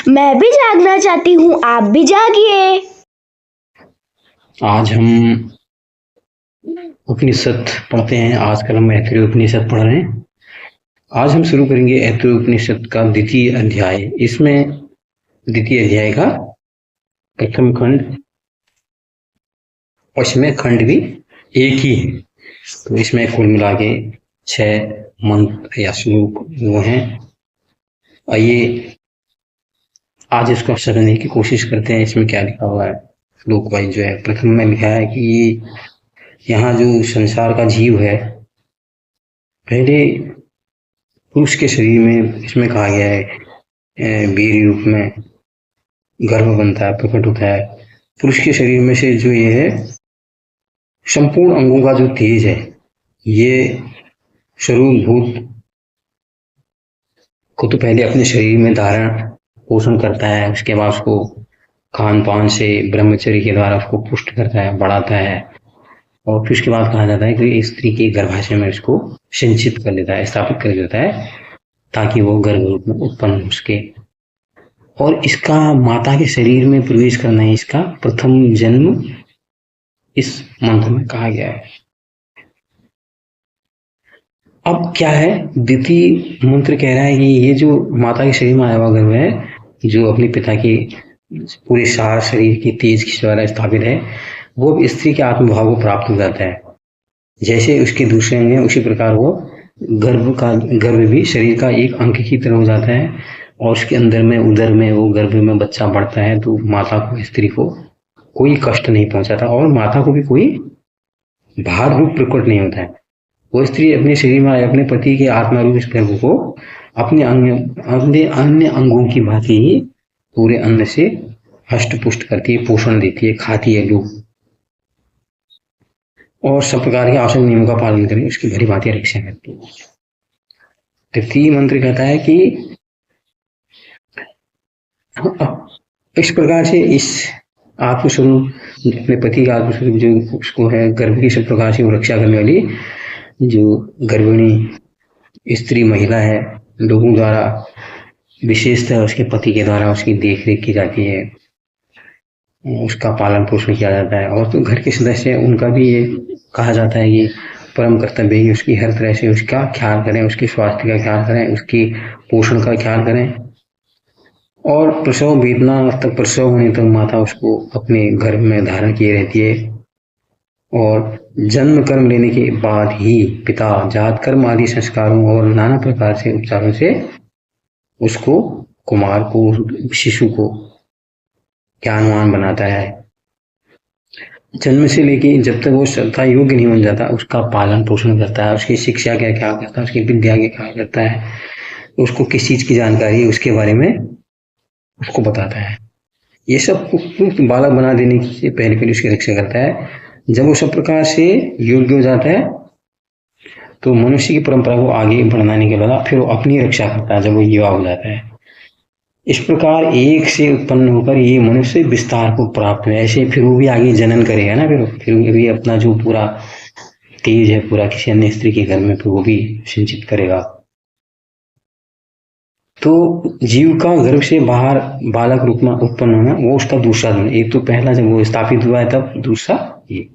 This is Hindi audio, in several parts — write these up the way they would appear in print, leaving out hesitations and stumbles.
मैं भी जागना चाहती हूँ, आप भी जागिए। आज हम उपनिषद पढ़ते हैं। आजकल हम ऐतरेय उपनिषद पढ़ रहे हैं। आज हम शुरू करेंगे ऐतरेय उपनिषद का द्वितीय अध्याय। इसमें द्वितीय अध्याय का प्रथम खंड और इसमें खंड भी एक ही है। तो इसमें कुल मिला के 6 मंत्र या श्लोक वो हैं। आइए आज इसको समझने की कोशिश करते हैं। इसमें क्या लिखा हुआ है श्लोक वाइज जो है। प्रथम में लिखा है कि यहाँ जो संसार का जीव है, पहले पुरुष के शरीर में इसमें कहा गया है वीर्य रूप में गर्भ बनता है, प्रकट होता है। पुरुष के शरीर में से जो ये है संपूर्ण अंगों का जो तेज है, ये स्वरूप भूत को तो पहले अपने शरीर में धारण पोषण करता है, उसके बाद उसको खान पान से ब्रह्मचर्य के द्वारा उसको पुष्ट करता है, बढ़ाता है, और फिर उसके बाद कहा जाता है कि स्त्री के गर्भाशय में उसको संचित कर लेता है, स्थापित कर देता है, ताकि वो गर्भ रूप में उत्पन्न हो सके। और इसका माता के शरीर में प्रवेश करना है इसका प्रथम जन्म इस मंत्र में कहा गया है। अब क्या है, द्वितीय मंत्र कह रहा है कि ये जो माता के शरीर में आया हुआ गर्भ है, जो अपने पिता के पूरे सार शरीर के तेज के द्वारा स्थापित है, वो स्त्री के आत्मभाव को प्राप्त हो जाता है। जैसे उसके दूसरे अंग हैं, उसी प्रकार वो गर्भ भी शरीर का एक अंग की तरह हो जाता है, और उसके अंदर में उदर में वो गर्भ में बच्चा बढ़ता है, तो माता को, स्त्री को कोई कष्ट नहीं पहुंचाता, और माता को भी कोई भार रूप प्रकट नहीं होता है। वो स्त्री अपने शरीर में आए अपने पति के आत्मा रूप इस गर्भ को अपने अन्य अंगों की भांति ही पूरे अन्न से हष्ट पुष्ट करती है, पोषण देती है, खाती है लोग, और सब प्रकार के आवश्यक नियमों का पालन करें, उसकी भली भांति रक्षा करती है। तृतीय मंत्र कहता है कि इस प्रकार से इस आत्मस्वरूप अपने पति का आत्मस्वरूप जो उसको है गर्भ की सब प्रकार से वो रक्षा करने वाली जो गर्भिणी स्त्री महिला है, लोगों द्वारा विशेषतः उसके पति के द्वारा उसकी देख रेख की जाती है, उसका पालन पोषण किया जाता है। और तो घर के सदस्य उनका भी ये कहा जाता है ये परम कर्तव्य है कि उसकी हर तरह से उसका ख्याल करें, उसके स्वास्थ्य का ख्याल करें, उसकी पोषण का ख्याल करें, और प्रसव वेदना तक प्रसव होने तक माता उसको अपने गर्भ में धारण किए रहती है। और जन्म कर्म लेने के बाद ही पिता जात कर्म आदि संस्कारों और नाना प्रकार से उपचारों से उसको, कुमार को, शिशु को ज्ञानवान बनाता है। जन्म से लेके जब तक वो श्रद्धा योग्य नहीं बन जाता, उसका पालन पोषण करता है, उसकी शिक्षा क्या क्या करता है, उसकी विद्या क्या करता है, उसको किस चीज की जानकारी उसके बारे में उसको बताता है। ये सब बालक बना देने से पहले उसकी रक्षा करता है। जब वो सब प्रकार से योग्य हो जाता है, तो मनुष्य की परंपरा को आगे बढ़ाने के बाद फिर वो अपनी रक्षा करता है जब वो युवा हो जाता है। इस प्रकार एक से उत्पन्न होकर ये मनुष्य विस्तार को प्राप्त है। ऐसे फिर वो भी आगे जनन करेगा ना, फिर भी अपना जो पूरा तेज है पूरा किसी अन्य स्त्री के घर में फिर वो भी संचित करेगा। तो जीव का गर्भ से बाहर बालक रूप में उत्पन्न होना वो उसका दूसरा गुण। एक तो पहला जब वो स्थापित हुआ है, तब दूसरा ये।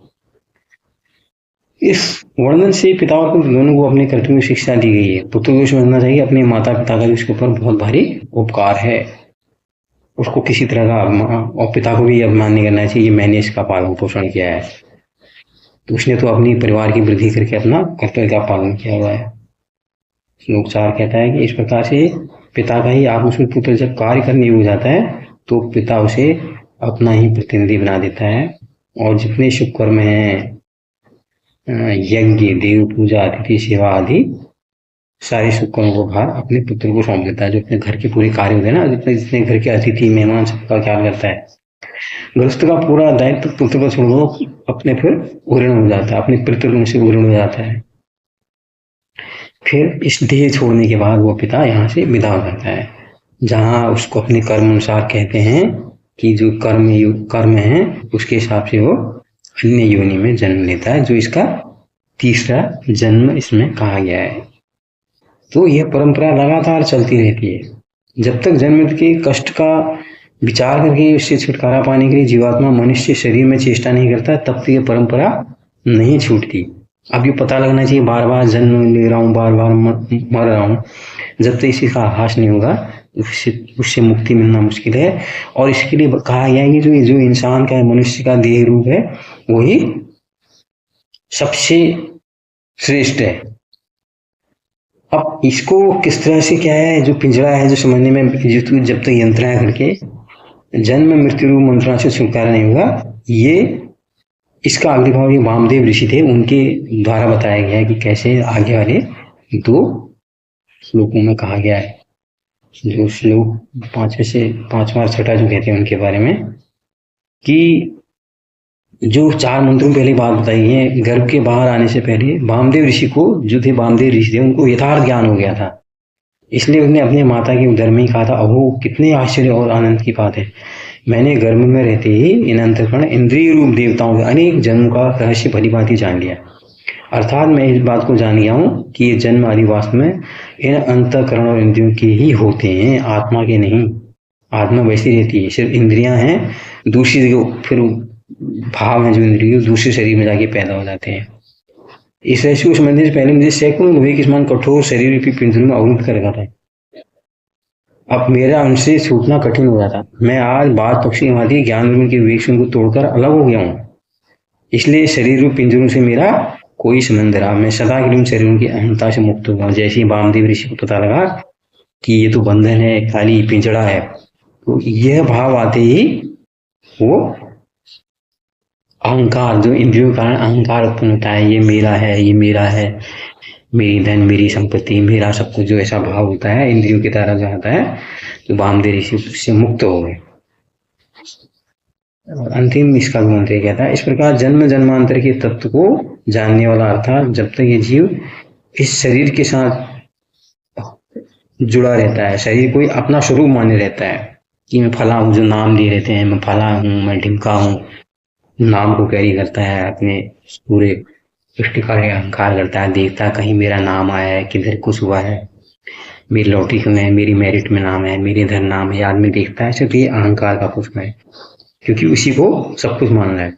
इस वर्णन से पिता और पुत्र दोनों को अपने कर्तव्य में शिक्षा दी गई है। पुत्र को समझना चाहिए अपने माता पिता का भी उसके ऊपर बहुत भारी उपकार है, उसको किसी तरह का, और पिता को भी अपमान नहीं करना चाहिए मैंने इसका पालन पोषण किया है, तो उसने तो अपनी परिवार की वृद्धि करके अपना कर्तव्य का पालन किया हुआ है। श्लोक 4 कहता है कि इस प्रकार से पिता का ही आत्मस्वरूप पुत्र जब कार्य करने हो जाता है, तो पिता उसे अपना ही प्रतिनिधि बना देता है, और जितने शुभ कर्म हैं, यज्ञ, देव पूजा, अतिथि सेवा आदि सारे शुभ कर्मों को भार अपने पुत्र को सौंप देता है, जो अपने घर के पूरे कार्य होते हैं ना, जितने घर के अतिथि मेहमान सबका ख्याल करता है। गृहस्थ का पूरा दायित्व पुत्र को छोड़ दो, अपने फिर उऋण हो जाता है, अपने पितृ से उऋण हो जाता है। फिर इस देह छोड़ने के बाद वो पिता यहाँ से विदा हो जाता है, जहाँ उसको अपने कर्म अनुसार कहते हैं कि जो कर्म है उसके हिसाब से वो अन्य योनि में जन्म लेता है, जो इसका तीसरा जन्म इसमें कहा गया है। तो यह परंपरा लगातार चलती रहती है। जब तक जन्म मृत्यु के कष्ट का विचार करके उससे छुटकारा पाने के लिए जीवात्मा मनुष्य शरीर में चेष्टा नहीं करता, तब तक ये परंपरा नहीं छूटती। अब ये पता लगना चाहिए, बार बार जन्म ले रहा हूँ, बार बार मर रहा हूँ, जब तक इसी का आभास नहीं होगा उससे मुक्ति मिलना मुश्किल है। और इसके लिए कहा गया है कि जो इंसान का मनुष्य का देह रूप है वही सबसे श्रेष्ठ है। अब इसको किस तरह से क्या है, जो पिंजरा है, जो समझने में जब तक यंत्रणा करके जन्म मृत्यु रूप मंत्रणा से छुटकारा नहीं होगा, ये इसका आविर्भाव ये वामदेव ऋषि थे, उनके द्वारा बताया गया है कि कैसे आगे वाले 2 श्लोकों में कहा गया है। जो श्लोक 5वां और 6वां जो कहते हैं उनके बारे में, कि जो 4 मंत्रों पहले बात बताई है, गर्भ के बाहर आने से पहले वामदेव ऋषि को, जो थे वामदेव ऋषि थे, उनको यथार्थ ज्ञान हो गया था। इसलिए उसने अपने माता के उदर में ही कहा था, अहो कितने आश्चर्य और आनंद की बात है, मैंने गर्भ में रहते ही इन अंतःकरण इंद्रिय रूप देवताओं के अनेक जन्म का रहस्य भली भांति जान लिया। अर्थात मैं इस बात को जान गया हूँ कि ये जन्म आदि वास्तव में इन अंतःकरण और इंद्रियों के ही होते हैं, आत्मा के नहीं। आत्मा वैसी रहती है, सिर्फ इंद्रियां हैं, दूसरी फिर भाव है जो इंद्रिय दूसरे शरीर में जाके पैदा हो जाते हैं। इस रहस्य को समझने से पहले मुझे सैकड़ों लोहे के समान कठोर शरीर रूपी पिंजरे में अवरुद्ध कर रखा था। अब मेरा उनसे छूटना कठिन हो जाता। मैं आज बात पक्षी हमारी ज्ञान के विवेक से उनको तोड़कर अलग हो गया हूँ, इसलिए शरीर रूप पिंजरों से मेरा कोई संबंध रहा। मैं सदा के लिए शरीरों की अहंता से मुक्त हो गया हूँ। जैसे ही वामदेव ऋषि को पता लगा कि ये तो बंधन है, खाली पिंजड़ा है, तो यह भाव आते ही वो अहंकार, जो इंद्रियों के कारण अहंकार उत्पन्न होता है, ये मेरा है, ये मेरा है, मेरी धन, मेरी संपत्ति, मेरा सब कुछ, जो ऐसा भाव होता है इंद्रियों के द्वारा जो आता है, तो वामदेव ऋषि उससे मुक्त हो गए। और अंतिम इसका मंत्र क्या था, इस प्रकार जन्म जन्मांतर के तत्व को जानने वाला अर्थात जब तक ये जीव इस शरीर के साथ जुड़ा रहता है, शरीर कोई अपना स्वरूप माने रहता है कि मैं फला हूँ, जो नाम लिए रहते हैं, मैं फला हूँ, मैं ढिमका हूँ, नाम को कैरी करता है, अपने पूरे पुष्टिकार अहंकार करता है, देखता कहीं मेरा नाम आया है, किधर कुछ हुआ है, मेरी लॉटरी में है, मेरी मेरिट में नाम है, मेरे धन नाम है, आदमी देखता है, सिर्फ ये अहंकार का पुष्प है, क्योंकि उसी को सब कुछ मानना है।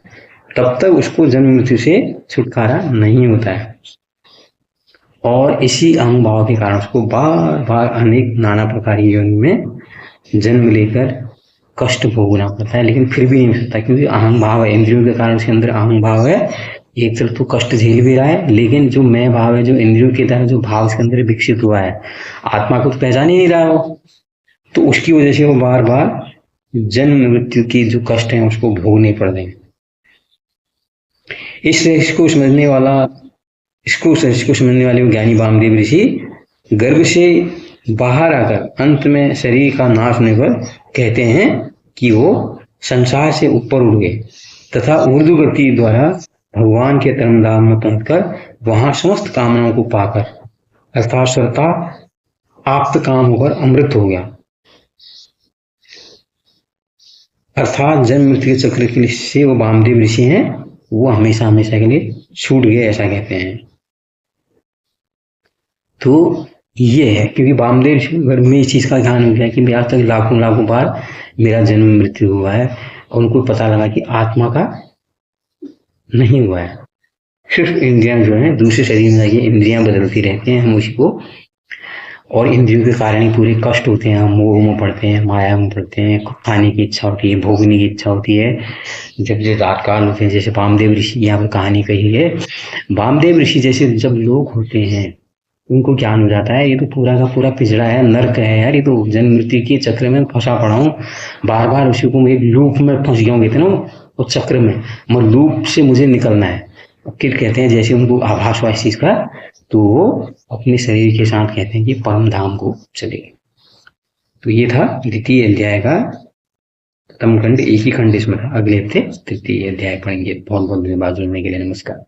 तब तक उसको जन्म मृत्यु से छुटकारा नहीं होता है, और इसी अहम भाव के कारण उसको बार बार अनेक नाना प्रकार की योनि में जन्म लेकर कष्ट भोगना पड़ता है, लेकिन फिर भी नहीं सकता, क्योंकि अहम भाव है, इंद्रियों के कारण उसके अंदर अहम भाव है। एक तरफ तो कष्ट झेल भी रहा है, लेकिन जो मैं भाव है, जो इंद्रियों के द्वारा जो भाव उसके अंदर विकसित हुआ है, आत्मा को तो पहचान ही नहीं रहा हो, तो उसकी वजह से वो बार बार जन्म मृत्यु की जो कष्ट है उसको भोगने पड़ रहे हैं। इसको समझने वाले ज्ञानी वामदेव ऋषि गर्भ से बाहर आकर अंत में शरीर का नाश होने पर कहते हैं कि वो संसार से ऊपर उठ गए तथा ऊर्ध्व गति द्वारा भगवान के परम धाम में पहुंचकर वहां समस्त कामनाओं को पाकर अर्थात सर्वथा आप्त काम होकर अमृत हो गया। अर्थात जन्म मृत्यु के चक्र के से वो वामदेव ऋषि हैं, वो हमेशा हमेशा के लिए छूट गए, ऐसा कहते हैं। तो ये है, क्योंकि वामदेव गर्भ में इस चीज का ध्यान हो गया कि आज तक लाखों बार मेरा जन्म मृत्यु हुआ है, और उनको पता लगा कि आत्मा का नहीं हुआ है, सिर्फ इंद्रियां जो है दूसरे शरीर में जाके इंद्रियां बदलती रहती हैं, हम उसी को, और इंद्रियों के कारण ही पूरे कष्ट होते हैं, हम मोह में पड़ते हैं, माया में पड़ते हैं, खाने की इच्छा होती है, भोगने की इच्छा होती है, जब रात काल होते हैं, जैसे वामदेव ऋषि यहाँ पर कहानी कही है। वामदेव ऋषि जैसे जब लोग होते हैं उनको ज्ञान हो जाता है, ये तो पूरा का पूरा पिछड़ा है, नर्क है यार, ये तो जन्म मृत्यु के चक्र में फंसा पड़ा हूँ, बार बार उसी को एक लूप में फंस गया हूँ, कहते ना वो चक्र में, मगर लूप से मुझे निकलना है। फिर कहते हैं जैसे उनको आभास हुआ इस चीज का, तो वो अपने शरीर के साथ कहते हैं कि परम धाम को चले। तो ये था द्वितीय अध्याय का प्रथम खंड, एक ही खंड इसमें था। अगले हफ्ते तृतीय अध्याय पढ़ेंगे। बहुत बहुत धन्यवाद जुड़ने के लिए, नमस्कार।